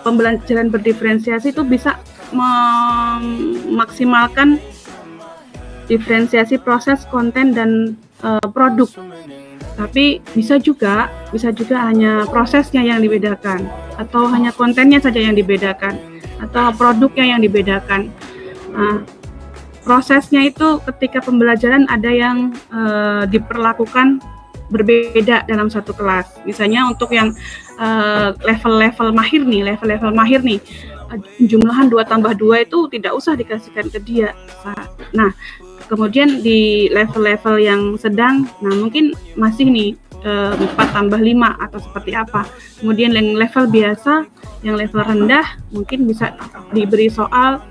pembelajaran berdiferensiasi itu bisa memaksimalkan diferensiasi proses, konten, dan produk. Tapi bisa juga hanya prosesnya yang dibedakan, atau hanya kontennya saja yang dibedakan, atau produknya yang dibedakan. Nah, prosesnya itu ketika pembelajaran ada yang diperlakukan berbeda dalam satu kelas. Misalnya untuk yang level-level mahir nih, jumlahan 2+2 itu tidak usah dikasihkan ke dia. Nah, kemudian di level-level yang sedang, nah mungkin masih nih 4+5 atau seperti apa. Kemudian yang level biasa, yang level rendah mungkin bisa diberi soal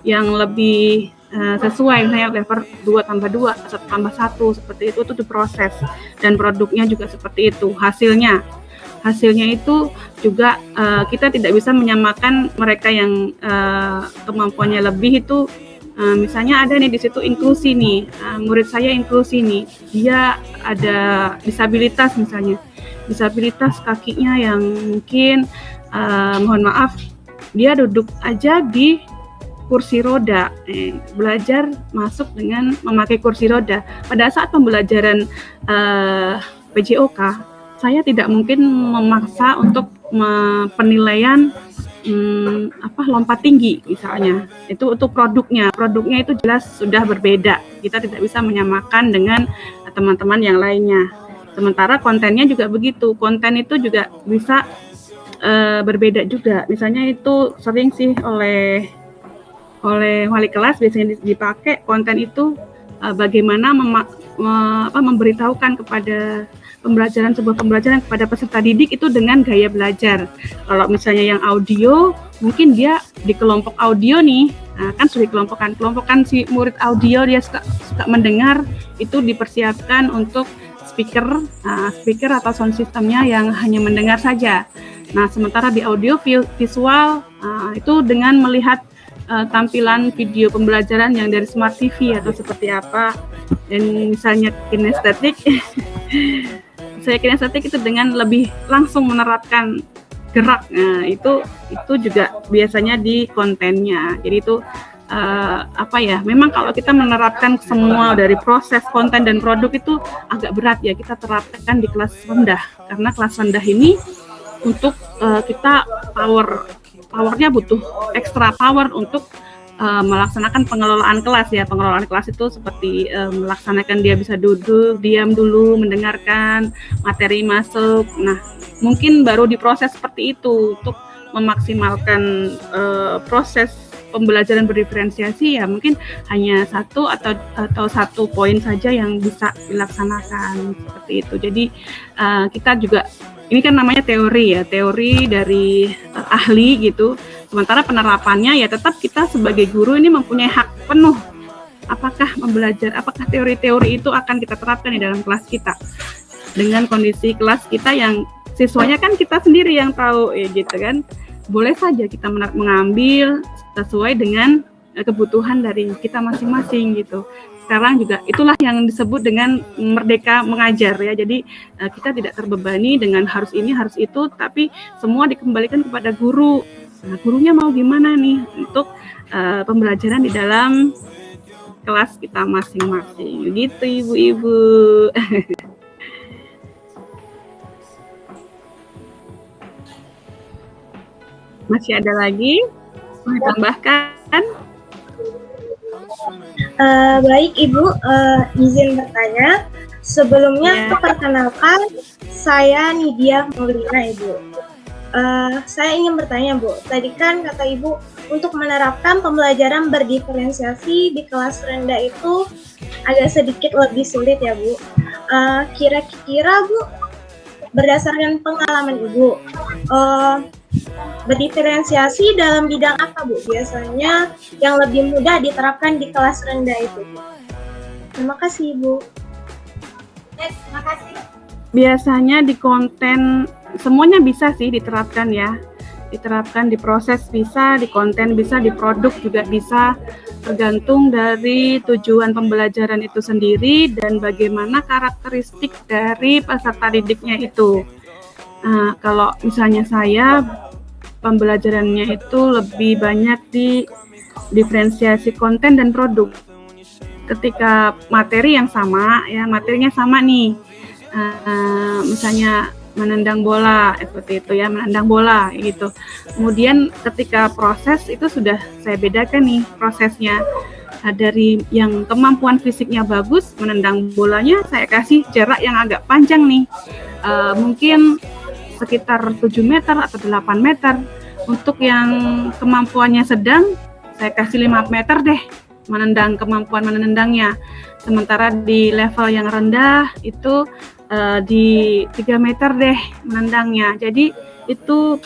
yang lebih sesuai, misalnya level 2+2, 1+1 seperti itu diproses, dan produknya juga seperti itu. Hasilnya itu juga kita tidak bisa menyamakan mereka yang kemampuannya lebih itu. Misalnya ada nih di situ inklusi nih, murid saya inklusi nih, dia ada disabilitas misalnya, disabilitas kakinya yang mungkin mohon maaf dia duduk aja di kursi roda, belajar masuk dengan memakai kursi roda. Pada saat pembelajaran PJOK, saya tidak mungkin memaksa untuk penilaian lompat tinggi misalnya. Itu produknya itu jelas sudah berbeda. Kita tidak bisa menyamakan dengan teman-teman yang lainnya. Sementara kontennya juga begitu. Konten itu juga bisa berbeda juga. Misalnya itu sering sih oleh wali kelas biasanya dipakai konten itu bagaimana memberitahukan kepada sebuah pembelajaran kepada peserta didik itu dengan gaya belajar. Kalau misalnya yang audio, mungkin dia di kelompok audio nih, kan sudah kelompokan si murid audio, dia suka mendengar, itu dipersiapkan untuk speaker atau sound systemnya yang hanya mendengar saja. Nah, sementara di audio visual itu dengan melihat tampilan video pembelajaran yang dari Smart TV atau seperti apa, dan misalnya kinestetik. Saya kinestetik itu dengan lebih langsung menerapkan gerak. Nah, itu juga biasanya di kontennya. Jadi itu memang kalau kita menerapkan semua dari proses, konten, dan produk itu agak berat ya kita terapkan di kelas rendah, karena kelas rendah ini untuk kita powernya butuh ekstra power untuk melaksanakan pengelolaan kelas ya. Pengelolaan kelas itu seperti melaksanakan dia bisa duduk, diam dulu, mendengarkan materi masuk. Nah, mungkin baru diproses seperti itu untuk memaksimalkan proses pembelajaran berdiferensiasi ya, mungkin hanya 1 atau 1 poin saja yang bisa dilaksanakan seperti itu. Jadi kita juga, ini kan namanya teori dari ahli gitu. Sementara penerapannya ya tetap kita sebagai guru ini mempunyai hak penuh. Apakah teori-teori itu akan kita terapkan di dalam kelas kita. dengan kondisi kelas kita yang siswanya kan kita sendiri yang tahu ya gitu kan. Boleh saja kita mengambil sesuai dengan kebutuhan dari kita masing-masing gitu. Sekarang juga itulah yang disebut dengan merdeka mengajar ya. Jadi kita tidak terbebani dengan harus ini, harus itu, tapi semua dikembalikan kepada guru. Nah, gurunya mau gimana nih untuk pembelajaran di dalam kelas kita masing-masing. Gitu Ibu-ibu. Masih ada lagi? Mau ditambahkan? Baik Ibu, izin bertanya. Sebelumnya perkenalkan, saya Nidia Maulina Ibu. Saya ingin bertanya Bu, tadi kan kata Ibu untuk menerapkan pembelajaran berdiferensiasi di kelas rendah itu agak sedikit lebih sulit ya Bu. Kira-kira Bu, berdasarkan pengalaman Ibu, berdiferensiasi dalam bidang apa Bu? Biasanya yang lebih mudah diterapkan di kelas rendah itu Bu. Terima kasih Ibu. Terima kasih. Biasanya di konten semuanya bisa sih diterapkan ya. Diterapkan di proses bisa, di konten bisa, di produk juga bisa. Tergantung dari tujuan pembelajaran itu sendiri dan bagaimana karakteristik dari peserta didiknya itu. Nah, kalau misalnya saya pembelajarannya itu lebih banyak di diferensiasi konten dan produk. Ketika materi yang sama, ya materinya sama nih, misalnya menendang bola seperti itu ya, menendang bola gitu. Kemudian ketika proses itu sudah saya bedakan nih prosesnya. Dari yang kemampuan fisiknya bagus menendang bolanya, saya kasih jarak yang agak panjang nih, mungkin sekitar 7 meter atau 8 meter. Untuk yang kemampuannya sedang, saya kasih 5 meter deh kemampuan menendangnya. Sementara di level yang rendah itu di 3 meter deh menendangnya. Jadi itu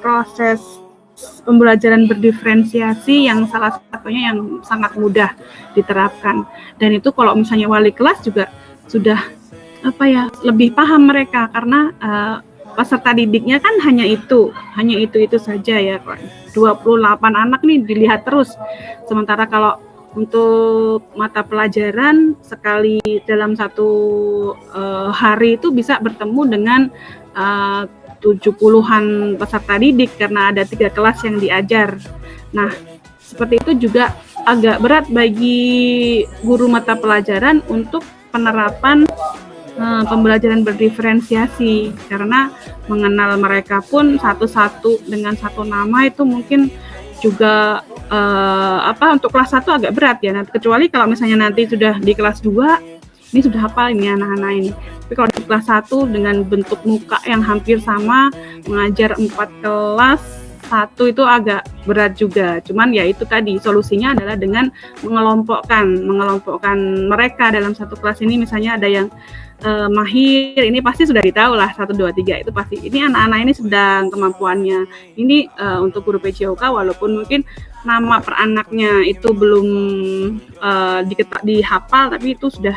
proses pembelajaran berdiferensiasi yang salah satunya yang sangat mudah diterapkan. Dan itu kalau misalnya wali kelas juga sudah lebih paham mereka karena peserta didiknya kan hanya itu saja ya. 28 anak nih dilihat terus. Sementara kalau untuk mata pelajaran sekali dalam satu hari itu bisa bertemu dengan 70-an peserta didik karena ada 3 kelas yang diajar. Nah, seperti itu juga agak berat bagi guru mata pelajaran untuk penerapan pembelajaran berdiferensiasi karena mengenal mereka pun satu-satu dengan satu nama itu mungkin juga untuk kelas 1 agak berat ya. Nah, kecuali kalau misalnya nanti sudah di kelas 2 ini sudah hafal ini anak-anak ini. Tapi kalau di kelas 1 dengan bentuk muka yang hampir sama mengajar 4 kelas 1 itu agak berat juga. Cuman ya itu tadi solusinya adalah dengan mengelompokkan mereka dalam satu kelas ini. Misalnya ada yang mahir, ini pasti sudah ditahu lah 1, 2, 3 itu pasti ini anak-anak ini sedang kemampuannya ini untuk guru PJOK walaupun mungkin nama per anaknya itu belum dihafal tapi itu sudah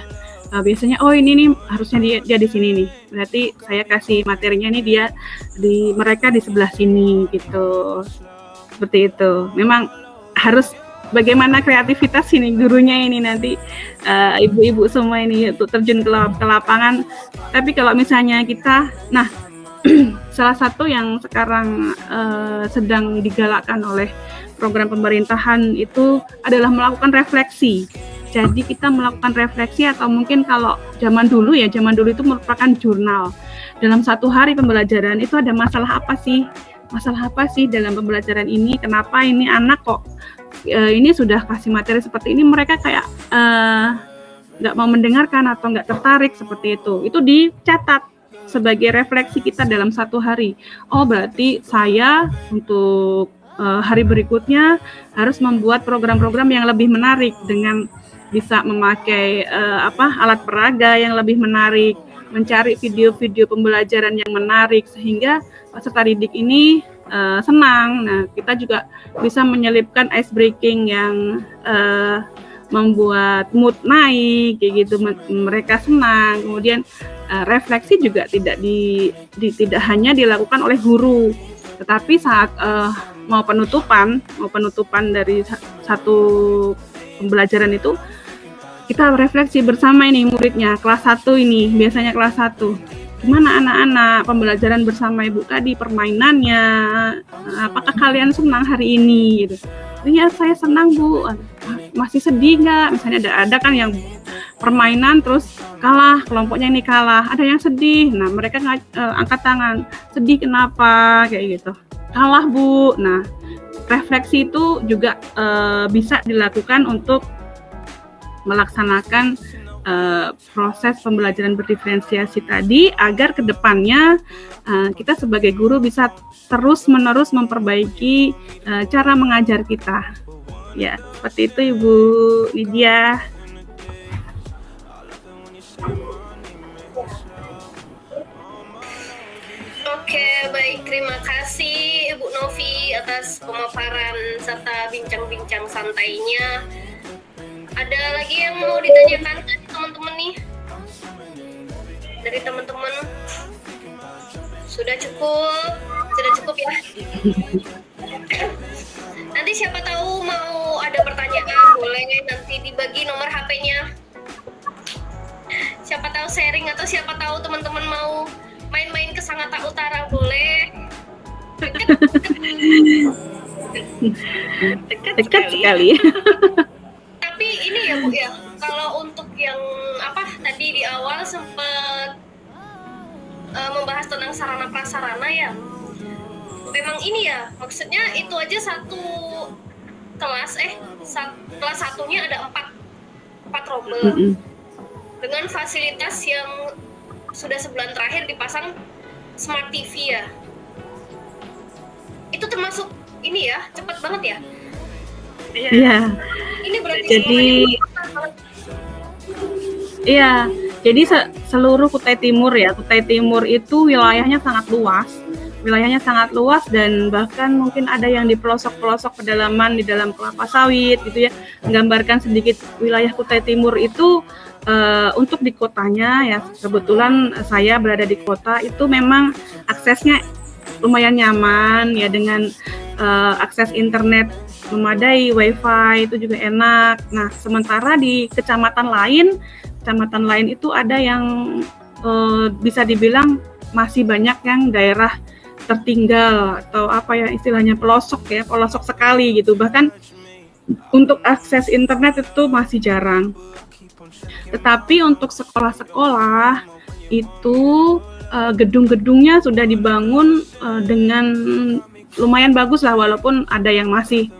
biasanya ini nih harusnya dia di sini nih, berarti saya kasih materinya nih mereka di sebelah sini gitu, seperti itu. Memang harus bagaimana kreativitas ini gurunya ini nanti ibu-ibu semua ini untuk terjun ke lapangan. Tapi kalau misalnya kita, salah satu yang sekarang sedang digalakkan oleh program pemerintahan itu adalah melakukan refleksi. Jadi kita melakukan refleksi atau mungkin kalau zaman dulu itu merupakan jurnal. Dalam satu hari pembelajaran itu ada masalah apa sih dalam pembelajaran ini? Kenapa ini anak kok ini sudah kasih materi seperti ini mereka kayak nggak mau mendengarkan atau nggak tertarik seperti itu. Itu dicatat sebagai refleksi kita dalam satu hari. Oh berarti saya untuk hari berikutnya harus membuat program-program yang lebih menarik dengan bisa memakai alat peraga yang lebih menarik, mencari video-video pembelajaran yang menarik sehingga peserta didik ini senang. Nah, kita juga bisa menyelipkan ice breaking yang membuat mood naik kayak gitu, mereka senang. Kemudian refleksi juga tidak hanya dilakukan oleh guru, tetapi saat mau penutupan dari satu pembelajaran itu kita refleksi bersama ini muridnya kelas 1 ini, biasanya kelas 1. Gimana anak-anak pembelajaran bersama Ibu tadi, permainannya, apakah kalian senang hari ini gitu. Iya, saya senang Bu. Masih sedih nggak? Misalnya ada kan yang permainan terus kalah, kelompoknya ini kalah, ada yang sedih. Nah, mereka angkat tangan. Sedih kenapa? Kayak gitu. Kalah Bu. Nah, refleksi itu juga bisa dilakukan untuk melaksanakan proses pembelajaran berdiferensiasi tadi, agar kedepannya kita sebagai guru bisa terus-menerus memperbaiki cara mengajar kita. Ya, seperti itu Ibu Lydia. Oke, baik. Terima kasih Ibu Novi atas pemaparan serta bincang-bincang santainya. Ada lagi yang mau ditanyakan teman-teman nih? Dari teman-teman? Sudah cukup ya? Nanti siapa tahu mau ada pertanyaan, boleh nanti dibagi nomor HP-nya. Siapa tahu sharing, atau siapa tahu teman-teman mau main-main ke Sangatta Utara, boleh. Dekat sekali. Tapi ini ya Bu ya, kalau untuk yang tadi di awal sempat membahas tentang sarana prasarana ya, memang ini ya, maksudnya itu aja satu kelas kelas satunya ada 4 rombel dengan fasilitas yang sudah sebulan terakhir dipasang smart TV ya. Itu termasuk ini ya, cepat banget ya. Iya. Ini berarti jadi seluruh Kutai Timur ya. Kutai Timur itu wilayahnya sangat luas dan bahkan mungkin ada yang di pelosok-pelosok pedalaman di dalam kelapa sawit gitu ya. Menggambarkan sedikit wilayah Kutai Timur itu untuk di kotanya ya. Kebetulan saya berada di kota, itu memang aksesnya lumayan nyaman ya, dengan akses internet memadai, wifi itu juga enak. Nah, sementara di kecamatan lain itu ada yang bisa dibilang masih banyak yang daerah tertinggal atau istilahnya pelosok sekali gitu. Bahkan untuk akses internet itu masih jarang. Tetapi untuk sekolah-sekolah itu gedung-gedungnya sudah dibangun dengan lumayan bagus lah, walaupun ada yang masih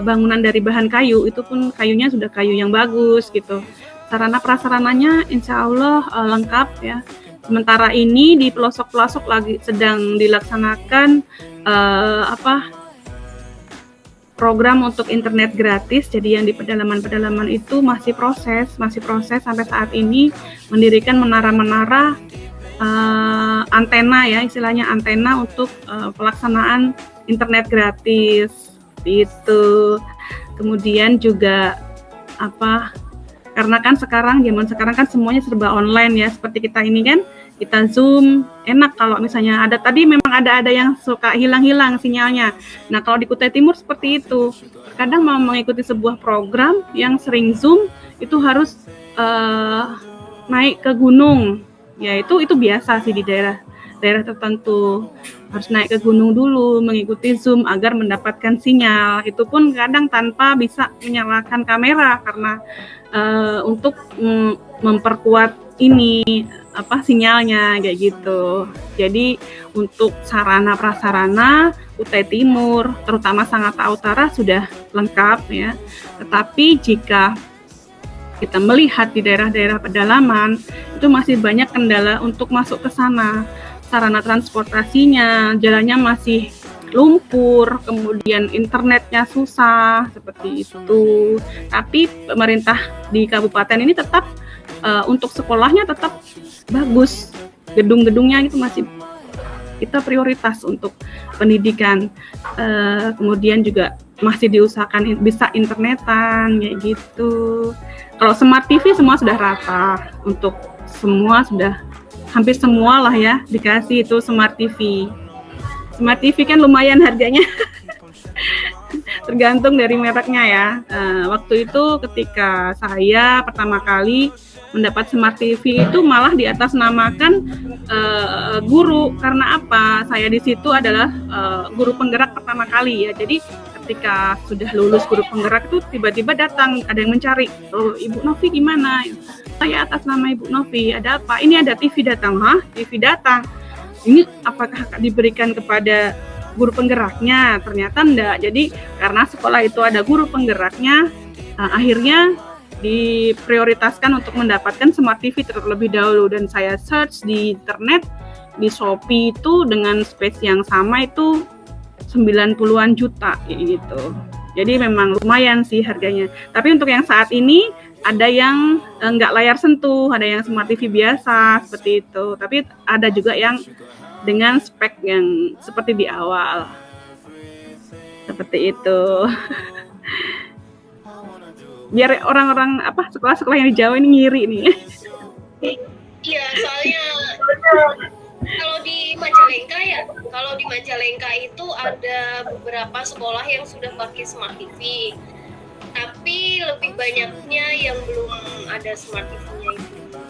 bangunan dari bahan kayu, itu pun kayunya sudah kayu yang bagus gitu. Sarana prasarananya insya Allah lengkap ya. Sementara ini di pelosok-pelosok lagi sedang dilaksanakan program untuk internet gratis. Jadi yang di pedalaman-pedalaman itu masih proses sampai saat ini, mendirikan menara-menara antena ya, istilahnya antena untuk pelaksanaan internet gratis itu. Kemudian juga karena kan zaman sekarang kan semuanya serba online ya, seperti kita ini kan, kita Zoom, enak kalau misalnya tadi memang ada yang suka hilang-hilang sinyalnya. Nah, kalau di Kutai Timur seperti itu. Kadang mau mengikuti sebuah program yang sering Zoom, itu harus naik ke gunung. Ya, itu biasa sih di daerah tertentu, harus naik ke gunung dulu mengikuti Zoom agar mendapatkan sinyal. Itu pun kadang tanpa bisa menyalakan kamera karena untuk memperkuat sinyalnya kayak gitu. Jadi untuk sarana prasarana Kutai Timur, terutama Sangatta Utara sudah lengkap ya. Tetapi jika kita melihat di daerah-daerah pedalaman, itu masih banyak kendala untuk masuk ke sana. Sarana transportasinya, jalannya masih lumpur, kemudian internetnya susah, seperti itu. Tapi pemerintah di kabupaten ini tetap untuk sekolahnya tetap bagus. Gedung-gedungnya itu masih kita prioritas untuk pendidikan. Kemudian juga masih diusahakan bisa internetan kayak gitu. Kalau smart TV semua sudah rata, untuk semua sudah hampir semua lah ya dikasih itu smart TV. Smart TV kan lumayan harganya. Tergantung dari mereknya ya. Waktu itu ketika saya pertama kali mendapat smart TV itu malah di atas namakan guru. Karena apa? Saya di situ adalah guru penggerak pertama kali ya. Jadi ketika sudah lulus guru penggerak itu tiba-tiba datang, ada yang mencari, oh, Ibu Novi gimana? Saya atas nama Ibu Novi, ada apa? Ini ada TV datang. Hah? TV datang. Ini apakah diberikan kepada guru penggeraknya? Ternyata enggak. Jadi karena sekolah itu ada guru penggeraknya, akhirnya diprioritaskan untuk mendapatkan smart TV terlebih dahulu. Dan saya search di internet, di Shopee itu dengan space yang sama itu 90-an juta gitu. Jadi memang lumayan sih harganya. Tapi untuk yang saat ini ada yang nggak layar sentuh, ada yang smart TV biasa seperti itu. Tapi ada juga yang dengan spek yang seperti di awal. Seperti itu. Biar orang-orang sekolah-sekolah yang di Jawa ini ngiri nih. Iya, soalnya kalau di Majalengka itu ada beberapa sekolah yang sudah pakai smart TV. Tapi lebih banyaknya yang belum ada smart TV-nya itu.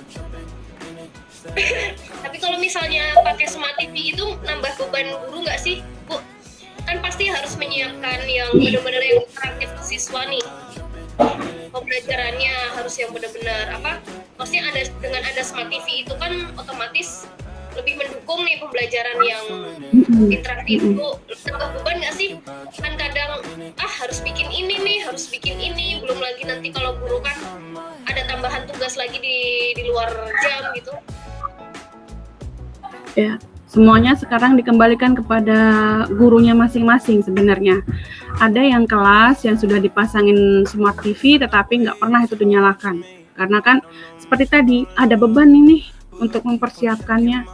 Tapi kalau misalnya pakai smart TV itu nambah beban guru nggak sih, Bu? Kan pasti harus menyiapkan yang benar-benar yang interaktif ke siswa nih. Pembelajarannya harus yang benar-benar maksudnya dengan ada smart TV itu kan otomatis lebih mendukung nih pembelajaran yang interaktif. Bu, nambah beban nggak sih? Kan kadang harus bikin ini nih, harus bikin ini, belum lagi nanti kalau guru kan ada tambahan tugas lagi di luar jam gitu. Ya, semuanya sekarang dikembalikan kepada gurunya masing-masing sebenarnya. Ada yang kelas yang sudah dipasangin smart TV tetapi nggak pernah itu dinyalakan. Karena kan seperti tadi ada beban ini untuk mempersiapkannya.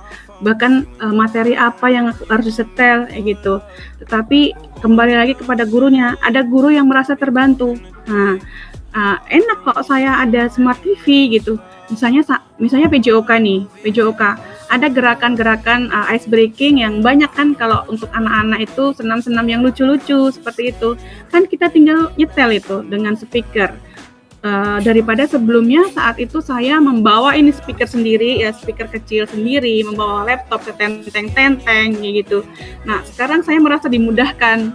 Bahkan materi apa yang harus disetel gitu. Tetapi kembali lagi kepada gurunya. Ada guru yang merasa terbantu. Nah, enak kok saya ada smart TV gitu. Misalnya PJOK nih, ada gerakan-gerakan ice breaking yang banyak kan. Kalau untuk anak-anak itu senam-senam yang lucu-lucu seperti itu kan kita tinggal nyetel itu dengan speaker. Daripada sebelumnya saat itu saya membawa ini speaker sendiri ya, speaker kecil sendiri, membawa laptop setenteng-tenteng gitu. Nah sekarang saya merasa dimudahkan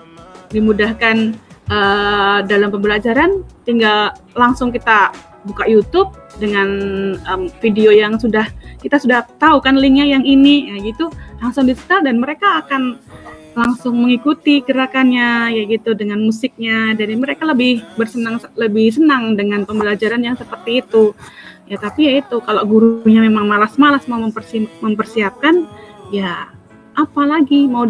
dalam pembelajaran, tinggal langsung kita buka YouTube dengan video yang kita sudah tahu kan linknya yang ini ya gitu, langsung di-setel dan mereka akan langsung mengikuti gerakannya ya gitu dengan musiknya. Jadi mereka lebih senang dengan pembelajaran yang seperti itu ya. Tapi ya itu kalau gurunya memang malas-malas mau mempersiapkan ya, apalagi mau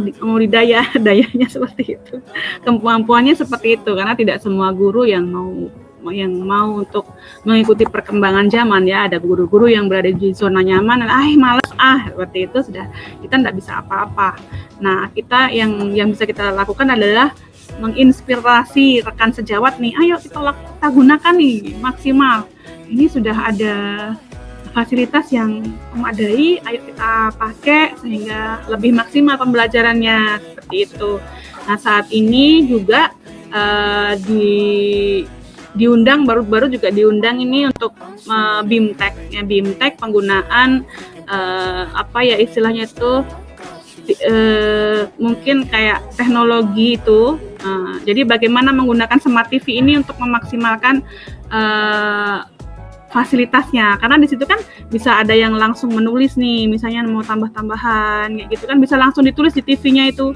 dayanya seperti itu, kemampuannya seperti itu. Karena tidak semua guru yang mau untuk mengikuti perkembangan zaman ya. Ada guru-guru yang berada di zona nyaman, malas seperti itu, sudah kita tidak bisa apa-apa. Nah kita yang bisa kita lakukan adalah menginspirasi rekan sejawat nih, ayo kita gunakan nih maksimal. Ini sudah ada fasilitas yang memadai, ayo kita pakai sehingga lebih maksimal pembelajarannya seperti itu. Nah saat ini juga diundang baru juga diundang ini untuk BIMTEK penggunaan istilahnya itu mungkin kayak teknologi itu. Jadi bagaimana menggunakan smart TV ini untuk memaksimalkan fasilitasnya, karena di situ kan bisa ada yang langsung menulis nih, misalnya mau tambah-tambahan kayak gitu kan bisa langsung ditulis di TV-nya itu,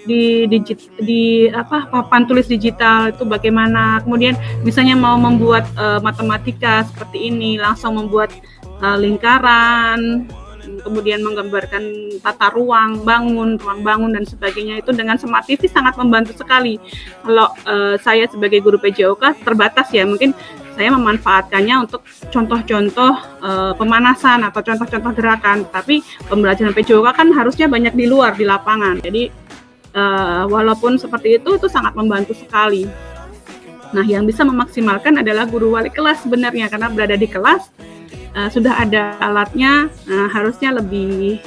di papan tulis digital itu bagaimana. Kemudian misalnya mau membuat matematika seperti ini, langsung membuat lingkaran, kemudian menggambarkan tata ruang bangun dan sebagainya. Itu dengan smart TV sangat membantu sekali. Kalau saya sebagai guru PJOK terbatas ya, mungkin saya memanfaatkannya untuk contoh-contoh pemanasan atau contoh-contoh gerakan. Tapi pembelajaran PJOK kan harusnya banyak di luar, di lapangan. Jadi walaupun seperti itu sangat membantu sekali. Nah, yang bisa memaksimalkan adalah guru wali kelas sebenarnya, karena berada di kelas sudah ada alatnya, harusnya lebih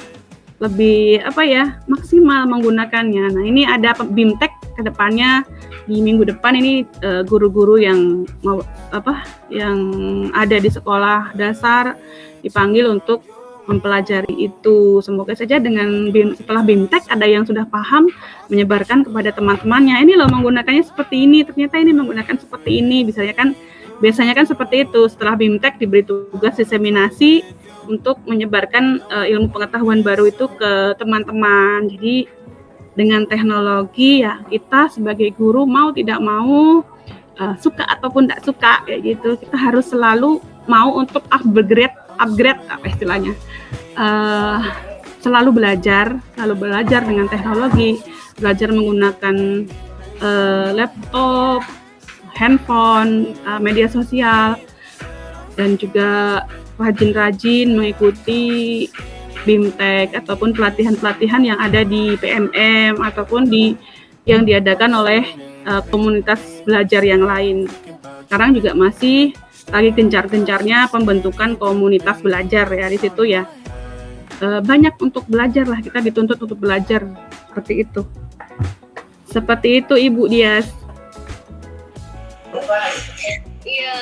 maksimal menggunakannya. Nah, ini ada BIMTEK ke depannya di minggu depan ini, guru-guru yang ada di sekolah dasar dipanggil untuk mempelajari itu. Semoga saja setelah BIMTEK ada yang sudah paham menyebarkan kepada teman-temannya. Ini loh menggunakannya seperti ini, ternyata ini menggunakan seperti ini. Biasanya kan seperti itu. Setelah BIMTEK diberi tugas diseminasi untuk menyebarkan ilmu pengetahuan baru itu ke teman-teman. Jadi dengan teknologi ya kita sebagai guru mau tidak mau, suka ataupun tidak suka kayak gitu, kita harus selalu mau untuk upgrade apa istilahnya, selalu belajar dengan teknologi, belajar menggunakan laptop, handphone, media sosial, dan juga rajin-rajin mengikuti BIMTEK ataupun pelatihan-pelatihan yang ada di PMM ataupun yang diadakan oleh komunitas belajar yang lain. Sekarang juga masih lagi gencar-gencarnya pembentukan komunitas belajar ya di situ ya. Banyak untuk belajar lah, kita dituntut untuk belajar seperti itu. Seperti itu Ibu Dias. Iya,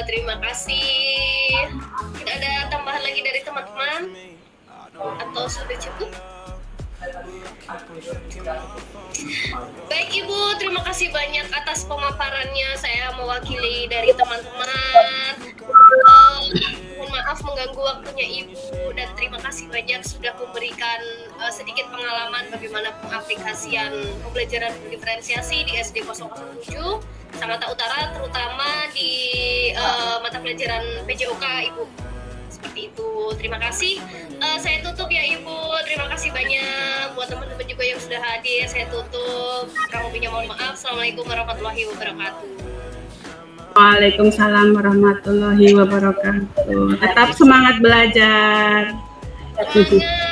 terima kasih. Tidak ada tambahan lagi dari teman-teman? Atau sudah cukup? Baik Ibu, terima kasih banyak atas pemaparannya. Saya mewakili dari teman-teman. Mohon maaf mengganggu waktunya Ibu, dan terima kasih banyak sudah memberikan sedikit pengalaman bagaimana pengaplikasian pembelajaran diferensiasi di SD 007 Sangatta Utara, terutama di mata pelajaran PJOK Ibu. Seperti itu. Terima kasih. Saya tutup ya Ibu. Terima kasih banyak buat teman-teman juga yang sudah hadir. Saya tutup. Kurang lebihnya mohon maaf. Assalamualaikum warahmatullahi wabarakatuh. Waalaikumsalam warahmatullahi wabarakatuh. Tetap semangat belajar. Semangat.